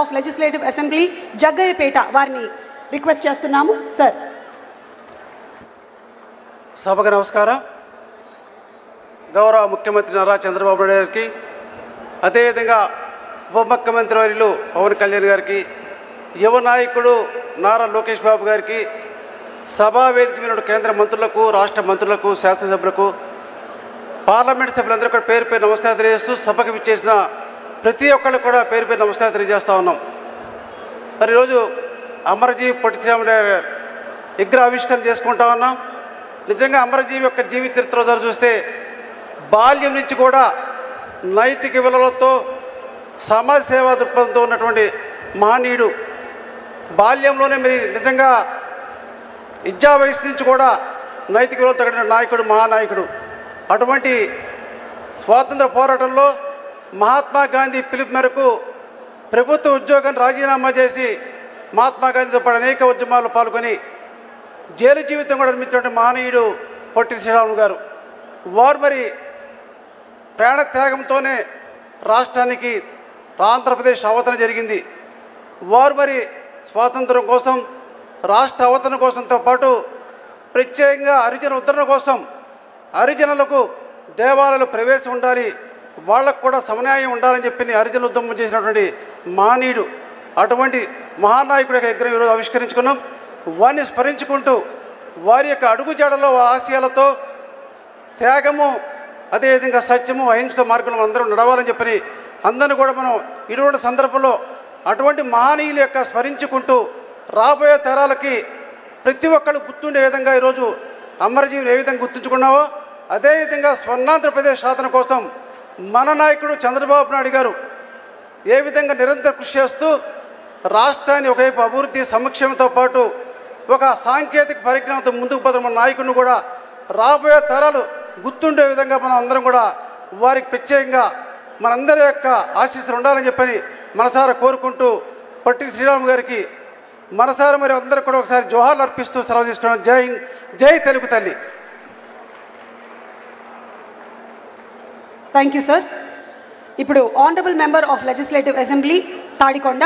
Of legislative assembly Jaggayyapeta వారిని request చేస్తున్నాము sir. సభకు నమస్కారం. గౌరవ ముఖ్యమంత్రి నారా చంద్రబాబు నాయుడు గారికి, అదేవిధంగా ఉప ముఖ్యమంత్రి వర్యులు పవన్ కళ్యాణ్ గారికి, యువ నాయకుడు నారా లోకేష్ బాబు గారికి, సభా వేదిక మీద కేంద్ర మంత్రులకు, రాష్ట్ర మంత్రులకు, శాసనసభ్యులకు, పార్లమెంట్ సభ్యులందరూ కూడా పేరు పేరు నమస్కారం తెలియజేస్తూ సభకు విచ్చేసిన ప్రతి ఒక్కళ్ళు కూడా పేరు పేరు నమస్కారం తెలియజేస్తూ ఉన్నాం. మరి ఈరోజు అమరజీవి పొట్టి శ్రీరాములు విగ్రహ ఆవిష్కరణ చేసుకుంటా ఉన్నాం. నిజంగా అమరజీవి యొక్క జీవిత చరిత్ర చూస్తే బాల్యం నుంచి కూడా నైతిక విలువలతో సమాజ సేవా దృక్పథంతో ఉన్నటువంటి మహనీయుడు. బాల్యంలోనే మరి నిజంగా విద్యా వయసు నుంచి కూడా నైతిక విలువలు తగిన నాయకుడు, మహానాయకుడు. అటువంటి స్వాతంత్ర పోరాటంలో మహాత్మా గాంధీ పిలుపు మేరకు ప్రభుత్వ ఉద్యోగాన్ని రాజీనామా చేసి మహాత్మా గాంధీతో పాటు అనేక ఉద్యమాల్లో పాల్గొని జైలు జీవితం కూడా నిర్మించినటువంటి మహనీయుడు పొట్టి శ్రీరాములు గారు. వారు మరి ప్రాణ త్యాగంతోనే రాష్ట్రానికి ఆంధ్రప్రదేశ్ అవతరణ జరిగింది. వారు మరి స్వాతంత్రం కోసం, రాష్ట్ర అవతరణ కోసంతో పాటు ప్రత్యేకంగా హరిజన ఉద్ధరణ కోసం, హరిజనులకు దేవాలయాలు ప్రవేశం ఉండాలి, వాళ్ళకు కూడా సమన్యాయం ఉండాలని చెప్పి హరిజన ఉద్యమం చేసినటువంటి మహనీయుడు. అటువంటి మహానాయకుడి యొక్క విగ్రహం ఈరోజు ఆవిష్కరించుకున్నాం. వారిని స్మరించుకుంటూ వారి యొక్క అడుగుజాడలో ఆశయాలతో త్యాగము, అదేవిధంగా సత్యము, అహింస మార్గంలో అందరూ నడవాలని చెప్పని అందరినీ కూడా మనం ఇటువంటి సందర్భంలో అటువంటి మహనీయుల యొక్క స్మరించుకుంటూ రాబోయే తరాలకి ప్రతి ఒక్కళ్ళు గుర్తుండే విధంగా ఈరోజు అమరజీవిని ఏ విధంగా గుర్తుంచుకున్నావో అదేవిధంగా స్వర్ణాంధ్రప్రదేశ్ సాధన కోసం మన నాయకుడు చంద్రబాబు నాయుడు గారు ఏ విధంగా నిరంతర కృషి చేస్తూ రాష్ట్రాన్ని ఒకవైపు అభివృద్ధి సంక్షేమంతో పాటు ఒక సాంకేతిక పరిజ్ఞానంతో ముందుకు పోతున్న మన నాయకుడిని కూడా రాబోయే తరాలు గుర్తుండే విధంగా మనం అందరం కూడా వారికి ప్రత్యేకంగా మనందరి యొక్క ఆశీస్సులు ఉండాలని చెప్పని మనసారా కోరుకుంటూ పొట్టి శ్రీరాములు గారికి మనసారా మరి అందరూ కూడా ఒకసారి జోహార్లు అర్పిస్తూ సెలవు తీసుకున్నాం. జై హింద్, జై తెలుగు తల్లి. Thank you sir. ఇప్పుడు honourable member of legislative assembly Tadikonda